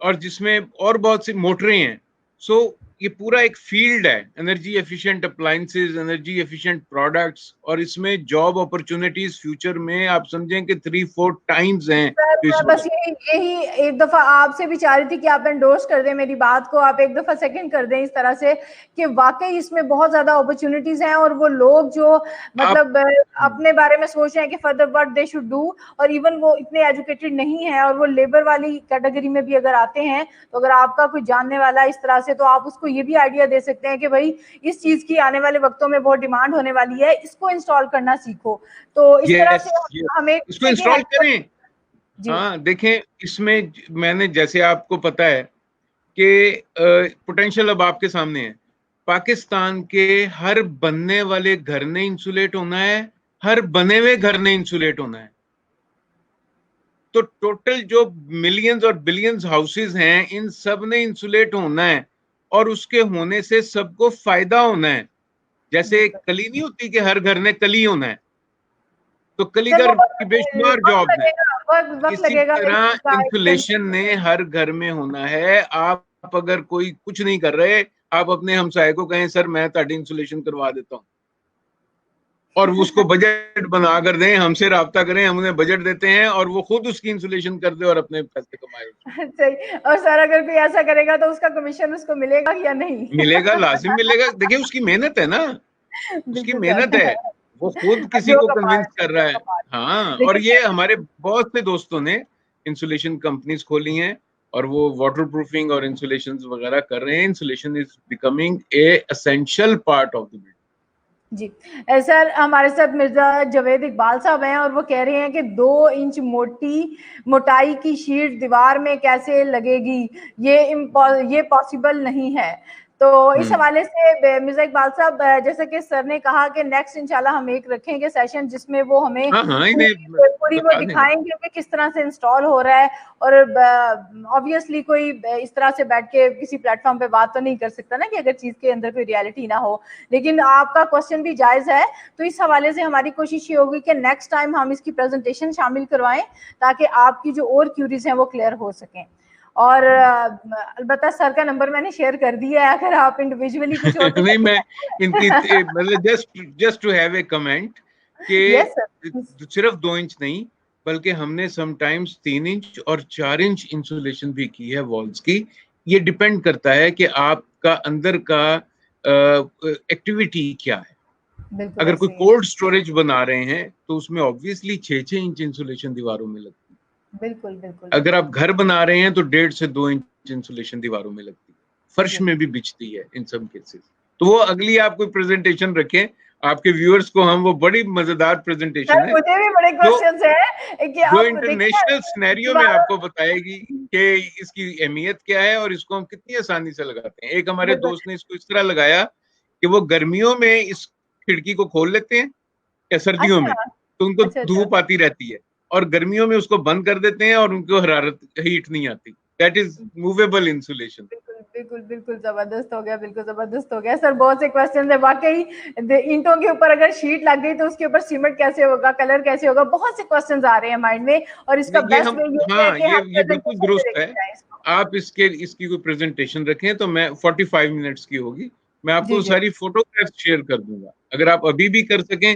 और जिसमें और बहुत सी मोटरें हैं। सो ये पूरा एक फील्ड है, energy efficient appliances, energy efficient products, और इसमें जॉब अपॉर्चुनिटीज फ्यूचर में आप समझें कि 3-4 टाइम्स हैं। मैं बस यही एक दफा आपसे भी चाह रही थी कि आप एंडोर्स कर दें मेरी बात को, आप एक दफा सेकंड कर दें इस तरह से कि वाकई इसमें बहुत ज्यादा अपॉर्चुनिटीज हैं, और वो लोग जो मतलब अपने बारे में सोच रहे हैं कि further what they should do, और इवन वो इतने एजुकेटेड नहीं है और वो लेबर वाली कैटेगरी में भी अगर आते हैं, तो अगर आपका कोई जानने वाला इस तरह से, तो आप उसको ये भी आइडिया दे सकते हैं कि भाई इस चीज की आने वाले वक्तों में बहुत डिमांड होने वाली है, इसको इंस्टॉल करना सीखो। तो इस तरह से हमें इसको इंस्टॉल करें। जी। हाँ देखें, इसमें मैंने, जैसे आपको पता है कि पोटेंशियल अब आपके सामने है, पाकिस्तान के हर बनने वाले घर ने इंसुलेट होना है, हर बने हुए घर ने इंसुलेट होना है। तो टोटल जो मिलियंस और बिलियंस हाउसेस हैं, इन सब ने इंसुलेट होना है, और उसके होने से सबको फायदा होना है। जैसे कली नहीं होती कि हर घर ने कली होना है, तो कलीगर की बेशुमार जॉब है। इसी तरह इंसुलेशन ने हर घर में होना है। आप अगर कोई कुछ नहीं कर रहे, आप अपने हमसाये को कहें सर मैं ताड़ी इंसुलेशन करवा देता हूँ, और उसको बजट बना कर दें, हमसे राब्ता करें, हम उन्हें बजट देते हैं और वो खुद उसकी इंसुलेशन कर दे और अपने पैसे कमाए। सही। और सर अगर कोई ऐसा करेगा तो उसका कमीशन उसको मिलेगा या नहीं? मिलेगा, लाजिम मिलेगा। देखिए उसकी मेहनत है ना, उसकी मेहनत है, वो खुद किसी को कन्विंस कर रहा है। हाँ, और ये हमारे बहुत से दोस्तों ने इंसुलेशन कंपनीज खोली हैं और वो वाटर प्रूफिंग और इंसुलेशन वगैरह कर रहे हैं। Insulation is becoming a essential part of the building. जी सर, हमारे साथ मिर्जा जवेद इकबाल साहब हैं और वो कह रहे हैं कि 2 इंच मोटाई की शीट दीवार में कैसे लगेगी, ये पॉसिबल नहीं है। तो इस हवाले से मिर्जा इकबाल साहब, जैसे कि सर ने कहा कि नेक्स्ट इंशाल्लाह हम एक रखेंगे सेशन जिसमें वो हमें पूरी वो दिखाएंगे कि किस तरह से इंस्टॉल हो रहा है। और ऑब्वियसली कोई इस तरह से बैठ के किसी प्लेटफॉर्म पे बात तो नहीं कर सकता ना कि अगर चीज के अंदर कोई रियलिटी ना हो, लेकिन आपका क्वेश्चन भी जायज है। तो इस हवाले से हमारी कोशिश ये होगी कि नेक्स्ट टाइम हम इसकी प्रेजेंटेशन शामिल करवाएं ताकि आपकी जो और क्यूरीज हैं वो क्लियर हो सकें। और अलबत्ता सर का नंबर मैंने शेयर कर दिया है, अगर आप इंडिविजुअली कुछ और नहीं, मैं इनकी मतलब just to have a comment कि सिर्फ 2 इंच नहीं, बल्कि हमने समटाइम्स 3 इंच और 4 इंच इंसुलेशन भी की है वॉल्स की। ये डिपेंड करता है कि आपका अंदर का एक्टिविटी क्या है। अगर कोई कोल्ड स्टोरेज बना रहे हैं तो उसमें ऑब्वियसली 6-6 इंच इंसुलेशन दीवारों में लगती है। बिल्कुल बिल्कुल। अगर आप घर बना रहे हैं तो 1.5 से 2 इंच इंसुलेशन दीवारों में लगती है, फर्श में भी बिछती है इन सब केसेस। तो वो अगली आप कोई प्रेजेंटेशन रखें, आपके व्यूअर्स को हम वो बड़ी मजेदार प्रेजेंटेशन है, मुझे भी बड़े क्वेश्चंस हैं कि जो इंटरनेशनल सिनेरियो में आपको बताएगी कि इसकी अहमियत क्या है और इसको हम कितनी आसानी से लगाते हैं। एक हमारे दोस्त ने इसको इस तरह लगाया कि वो गर्मियों में इस खिड़की को खोल लेते हैं या सर्दियों में, तो उनको धूप आती रहती है, और गर्मियों में उसको बंद कर देते हैं और उनको हरारत हीट नहीं आती। That is movable insulation. बिल्कुल बिल्कुल जबरदस्त हो गया, बिल्कुल जबरदस्त हो गया सर। बहुत से क्वेश्चन है वाकई, ईंटों के ऊपर अगर शीट लग गई तो उसके ऊपर सीमेंट कैसे होगा, कलर कैसे होगा, बहुत से क्वेश्चंस आ रहे हैं माइंड में। और इसका बेस्ट वे ये बिल्कुल दुरुस्त है। आप इसकी कोई प्रेजेंटेशन रखें तो मैं 45 मिनट्स की होगी, मैं आपको सारी फोटोग्राफ शेयर कर दूंगा। अगर आप अभी भी कर सकें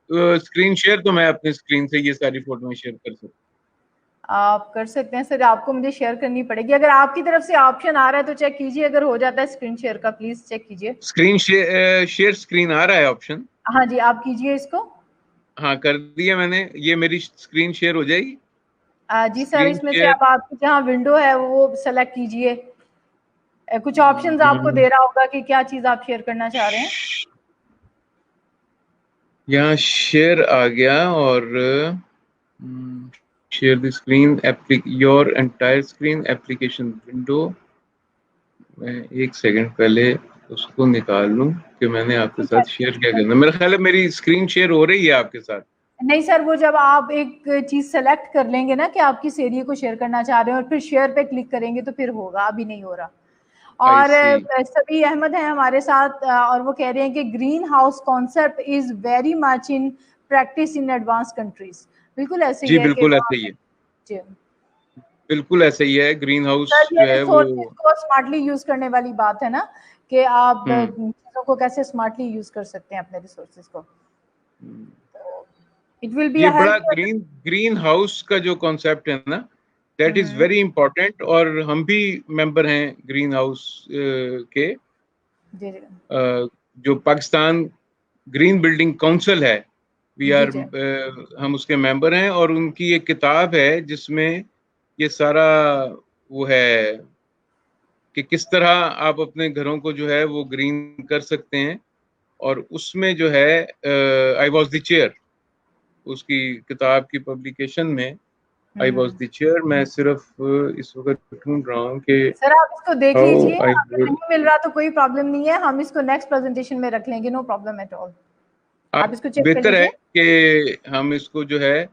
स्क्रीन शेयर, तो मैं अपने स्क्रीन से ये सारी फोटो शेयर कर सकता हूँ। आप कर सकते हैं सर, आपको मुझे शेयर करनी पड़ेगी। अगर आपकी तरफ से ऑप्शन आ रहा है तो चेक कीजिए, अगर हो जाता है स्क्रीन शेयर का प्लीज चेक कीजिए। स्क्रीन शेयर स्क्रीन आ रहा है ऑप्शन? हाँ जी, आप कीजिए इसको। हाँ कर दिया मैंने, ये मेरी स्क्रीन शेयर हो जाएगी। जी सर, इसमें से आप आपकी जहाँ विंडो है वो सेलेक्ट कीजिए। कुछ ऑप्शंस आपको दे रहा होगा कि क्या चीज आप शेयर करना चाह रहे हैं। यहाँ शेयर आ गया और share the screen, your entire screen application window. मैं एक सेकंड पहले उसको निकाल लूं कि मैंने आपके साथ शेयर क्या करना। मेरा ख्याल है मेरी स्क्रीन शेयर हो रही है आपके साथ। नहीं सर, वो जब आप एक चीज सेलेक्ट कर लेंगे ना कि आप किस एरिया को शेयर करना चाह रहे हैं और फिर शेयर पे क्लिक करेंगे तो फिर होगा, अभी नहीं हो रहा। और सभी अहमद हैं हमारे साथ और वो कह रहे हैं कि green house concept is very much in practice in advance countries. बिल्कुल ऐसे ही है, बिल्कुल ऐसे ही है, बिल्कुल ऐसे ही है। ग्रीन हाउस जो है वो को स्मार्टली यूज करने वाली बात है ना कि आप चीज़ों को कैसे स्मार्टली यूज कर सकते हैं अपने रिसोर्सेज को। इट विल बी ये अ बड़ा हेल्प। ग्रीन हाउस का जो कॉन्सेप्ट है ना, दैट इज वेरी इंपॉर्टेंट, और हम भी मेंबर हैं ग्रीन हाउस के। जी जी जो पाकिस्तान ग्रीन बिल्डिंग काउंसिल है, वी जी आर जी हम उसके मेंबर हैं, और उनकी एक किताब है जिसमें ये सारा वो है कि किस तरह आप अपने घरों को जो है वो ग्रीन कर सकते हैं। और उसमें जो है आई वॉज द चेयर, उसकी किताब की पब्लिकेशन में आई वॉज द चेयर। मैं सिर्फ इस वक्त ढूंढ रहा हूँ कि सर आप इसको देख हाउ लीजिए, आई अगर वुड। नहीं मिल रहा तो कोई प्रॉब्लम नहीं है, हम इसको नेक्स्ट प्रेजेंटेशन में रख लेंगे, नो प्रॉब्लम एट ऑल। आप आप इसको चेक कर बेहतर है लीजिए। कि हम इसको जो है वो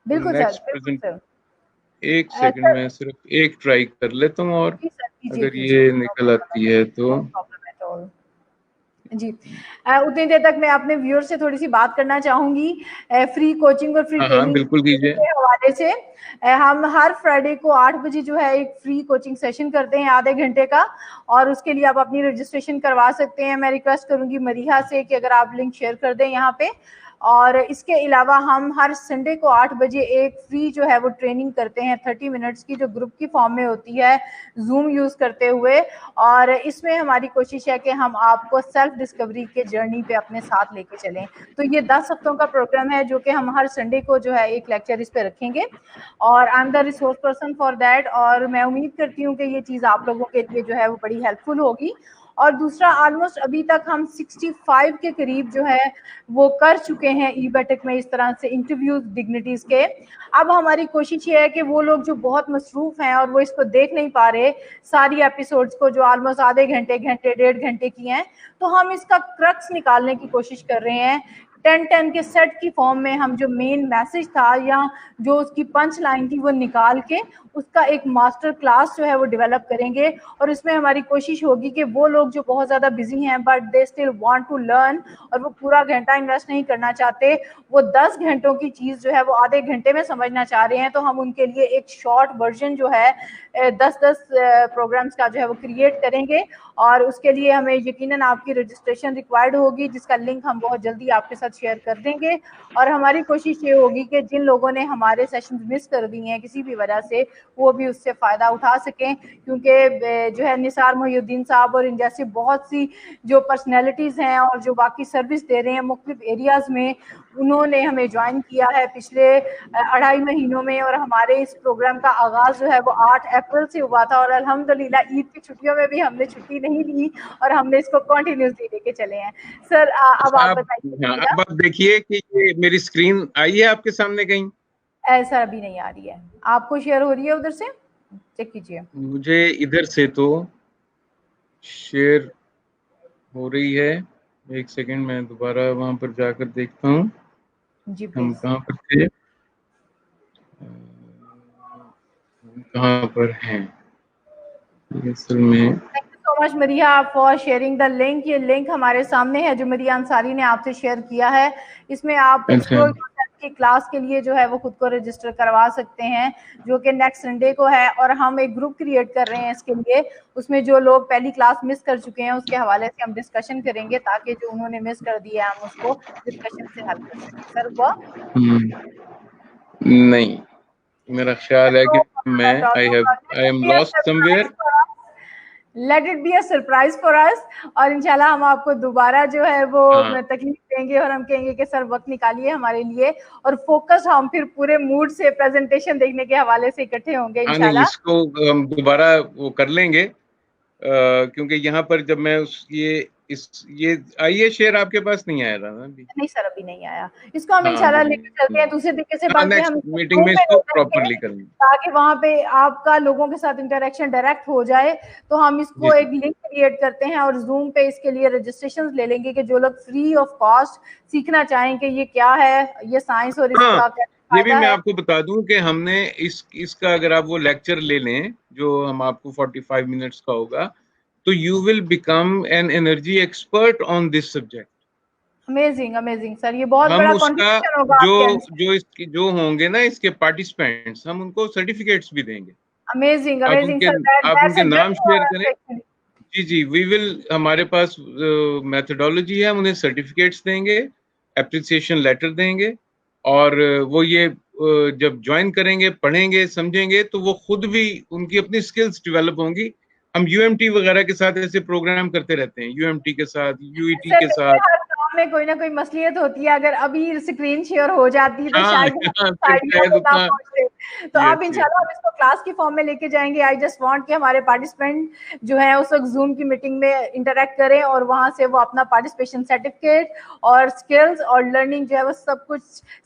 बिल्कुल सर, नेक्स्ट बिल्कुल प्रेजेंट। सर। एक सेकंड सर में सिर्फ एक ट्राई कर लेता हूँ, और जी सर, कीजिए अगर कीजिए, ये नो निकल प्रॉब्लम आती एट है ऑल, तो। No problem at all. जी उतनी देर तक मैं अपने व्यूअर से थोड़ी सी बात करना चाहूंगी फ्री कोचिंग और फ्री हाँ हाँ, ट्रेनिंग बिल्कुल कीजिए। के हवाले से। हम हर फ्राइडे को 8 बजे जो है एक फ्री कोचिंग सेशन करते हैं आधे घंटे का, और उसके लिए आप अपनी रजिस्ट्रेशन करवा सकते हैं। मैं रिक्वेस्ट करूंगी मरीहा से कि अगर आप लिंक शेयर कर दें यहाँ पे। और इसके अलावा हम हर संडे को 8 बजे एक फ्री जो है वो ट्रेनिंग करते हैं 30 मिनट्स की, जो ग्रुप की फॉर्म में होती है जूम यूज करते हुए। और इसमें हमारी कोशिश है कि हम आपको सेल्फ डिस्कवरी के जर्नी पे अपने साथ लेके चलें। तो ये 10 हफ्तों का प्रोग्राम है जो कि हम हर संडे को जो है एक लेक्चर इस पे रखेंगे, और I am the resource person for that. और मैं उम्मीद करती हूँ कि ये चीज़ आप लोगों के लिए जो है वो बड़ी हेल्पफुल होगी। और दूसरा, ऑलमोस्ट अभी तक हम 65 के करीब जो है वो कर चुके हैं ई बैठक में, इस तरह से इंटरव्यूज डिग्निटीज के। अब हमारी कोशिश ये है कि वो लोग जो बहुत मसरूफ हैं और वो इसको देख नहीं पा रहे सारी एपिसोड्स को, जो ऑलमोस्ट आधे घंटे घंटे 1.5 घंटे की हैं, तो हम इसका क्रक्स निकालने की कोशिश कर रहे हैं। 10-10 के सेट की फॉर्म में हम जो मेन मैसेज था या जो उसकी पंच लाइन थी वो निकाल के उसका एक मास्टर क्लास जो है वो डेवलप करेंगे। और इसमें हमारी कोशिश होगी कि वो लोग जो बहुत ज़्यादा बिजी हैं but they still want to learn, और वो पूरा घंटा इन्वेस्ट नहीं करना चाहते, वो 10 घंटों की चीज़ जो है वो आधे घंटे में समझना चाह रहे हैं, तो हम उनके लिए एक शॉर्ट वर्जन जो है 10-10 प्रोग्राम्स का जो है वो क्रिएट करेंगे। और उसके लिए हमें यकीनन आपकी रजिस्ट्रेशन रिक्वायर्ड होगी, जिसका लिंक हम बहुत जल्दी आपके साथ शेयर कर देंगे। और हमारी कोशिश ये होगी कि जिन लोगों ने हमारे सेशंस मिस कर दिए हैं किसी भी वजह से, वो भी उससे फ़ायदा उठा सकें, क्योंकि जो है निसार मोहिउद्दीन साहब और इन जैसी बहुत सी जो पर्सनैलिटीज़ हैं और जो बाकी सर्विस दे रहे हैं मुख्तलिफ एरियाज़ में, उन्होंने हमें ज्वाइन किया है पिछले 2.5 महीनों में। और हमारे इस प्रोग्राम का आगाज़ जो है वो 8 अप्रैल से हुआ था, और अल्हम्दुलिल्लाह ईद की छुट्टियों में भी हमने छुट्टी नहीं ली और हमने इसको कंटिन्यूसली लेके चले हैं। सर अब आप आप, हाँ, बताइए। अब आप देखिए कि ये मेरी स्क्रीन आई है आपके सामने कहीं? ऐसा अभी नहीं आ रही है, आपको शेयर हो रही है उधर से, चेक कीजिए। मुझे इधर से तो शेयर हो रही है। एक सेकंड, मैं दोबारा वहां पर जाकर देखता हूँ जी हम प्लीज। कहाँ पर थे, हम कहाँ पर हैं असल में। Thank you so much Maria for sharing the link. ये लिंक हमारे सामने है जो मरिया अंसारी ने आपसे शेयर किया है। इसमें आप अच्छा, एक्सप्लोर की क्लास के लिए जो है वो खुद को रजिस्टर करवा सकते हैं, जो कि नेक्स्ट संडे को है। और हम एक ग्रुप क्रिएट कर रहे हैं इसके लिए, उसमें जो लोग पहली क्लास मिस कर चुके हैं उसके हवाले से हम डिस्कशन करेंगे, ताकि जो उन्होंने मिस कर दिया है हम उसको डिस्कशन से हल कर सकें। सर वो नहीं, मेरा ख्याल है कि मैं I am lost somewhere. Let it be a surprise for us. और इंशाल्लाह हम आपको दोबारा जो है वो हाँ, तकलीफ देंगे और हम कहेंगे कि सर वक्त निकालिए हमारे लिए, और फोकस हम फिर पूरे मूड से प्रेजेंटेशन देखने के हवाले से इकट्ठे होंगे हाँ, नहीं, इंशाल्लाह। इसको हम दोबारा वो कर लेंगे, क्योंकि यहाँ पर जब मैं उस ये आई है शेयर, आपके पास नहीं आया था ना अभी? नहीं सर अभी नहीं आया, इसको हम हाँ, इंशाल्लाह अभी लेकर चलते हैं नहीं। दूसरे तरीके से, हाँ, बल्कि नेक्स्ट हम मीटिंग जूम में पे इसको ले जाएंगे प्रॉपरली करेंगे। ताकि वहां पे आपका लोगों के साथ इंटरेक्शन डायरेक्ट हो जाए। तो हम जी इसको जी। एक लिंक क्रिएट करते हैं और जूम पे इसके लिए रजिस्ट्रेशन ले लेंगे कि जो लोग फ्री ऑफ कॉस्ट सीखना चाहें कि ये क्या है, ये साइंस और हाँ, इसका क्या ये भी फायदा मैं है। आपको बता दूं कि हमने इसका अगर आप वो लेक्चर ले लें जो हम आपको 45 मिनट्स का होगा, तो you will become an energy expert on this subject. Amazing amazing sir, ये बहुत हम बड़ा उसका कंट्रीब्यूशन होगा जो आपके एंड से। जो होंगे ना इसके पार्टिसिपेंट्स, हम उनको सर्टिफिकेट्स भी देंगे। अमेजिंग आप अमेजिंग उनके सर, आप दैट्स उनके अ गिफ्ट नाम शेयर फॉर करें। Us actually. जी वी विल, हमारे पास मेथोडोलॉजी है, हम उन्हें सर्टिफिकेट्स देंगे, एप्रिसिएशन लेटर देंगे, और वो ये जब ज्वाइन करेंगे, पढ़ेंगे, समझेंगे, तो वो खुद भी उनकी अपनी स्किल्स डेवलप होंगी। हम यूएमटी वगैरह के साथ ऐसे प्रोग्राम करते रहते हैं, यूएमटी के साथ, यूईटी सर के देखिए, साथ। हर काम में कोई ना कोई मसलियत होती है, अगर अभी स्क्रीन शेयर हो जाती तो हाँ शायद हाँ, हम फिर आइडिया शायद पे ना उतना। पहुंचते। तो अब यस यस। इंशाल्लाह हम इसको क्लास की फॉर्म में लेके जाएंगे। आई जस्ट वांट कि हमारे पार्टिसिपेंट जो है उस वक्त जूम की मीटिंग में इंटरेक्ट करें और वहां से वो अपना पार्टिसिपेशन सर्टिफिकेट और स्किल्स और लर्निंग जो है वो सब कुछ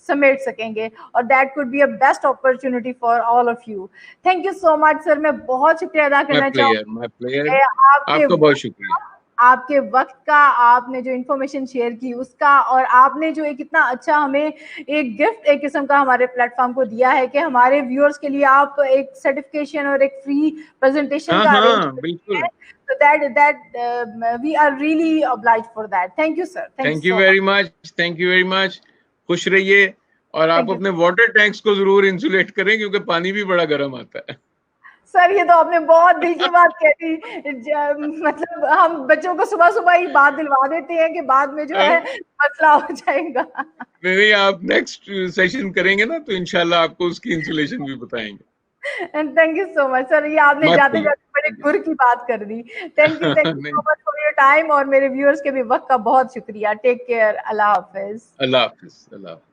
समेट सकेंगे, और that could be a best opportunity for all of you. Thank you so much sir, मैं बहुत शुक्रिया अदा माय करना प्लेयर, चाहूंगी माय प्लेयर। आपके आपका बहुत शुक्रिया। आपके वक्त का, आपने जो इन्फॉर्मेशन शेयर की उसका, और आपने जो एक इतना अच्छा हमें एक गिफ्ट एक किस्म का हमारे प्लेटफॉर्म को दिया है कि हमारे व्यूअर्स के लिए आप एक सर्टिफिकेशन और एक फ्री प्रेजेंटेशन हाँ का अरेंज हाँ करती बिल्कुल। हैं। तो that we are really obliged for that. Thank you sir, thank you thank you so very much. Much, thank you very much. खुश रहिए, और आप थैंक यू अपने वाटर टैंक्स को जरूर इंसुलेट करें, क्योंकि पानी भी बड़ा गर्म आता है। सर, ये तो आपने बहुत दिल की बात कह दी। मतलब हम बच्चों को सुबह सुबह ही बात दिलवा देते हैं कि बाद में जो है मसला हो जाएगा। नहीं, आप नेक्स्ट सेशन करेंगे ना, तो इंशाल्लाह आपको उसकी इंसुलेशन भी बताएंगे। And thank you so much sir, ये आपने माय जाते प्लेयर। जाते बड़े गुर की बात कर दी। थैंक यू नहीं, so much for your time, और मेरे व्यूअर्स के भी वक्त का बहुत शुक्रिया। टेक केयर, अल्लाह हाफिज। अल्लाह हाफिज, अल्लाह हाफिज।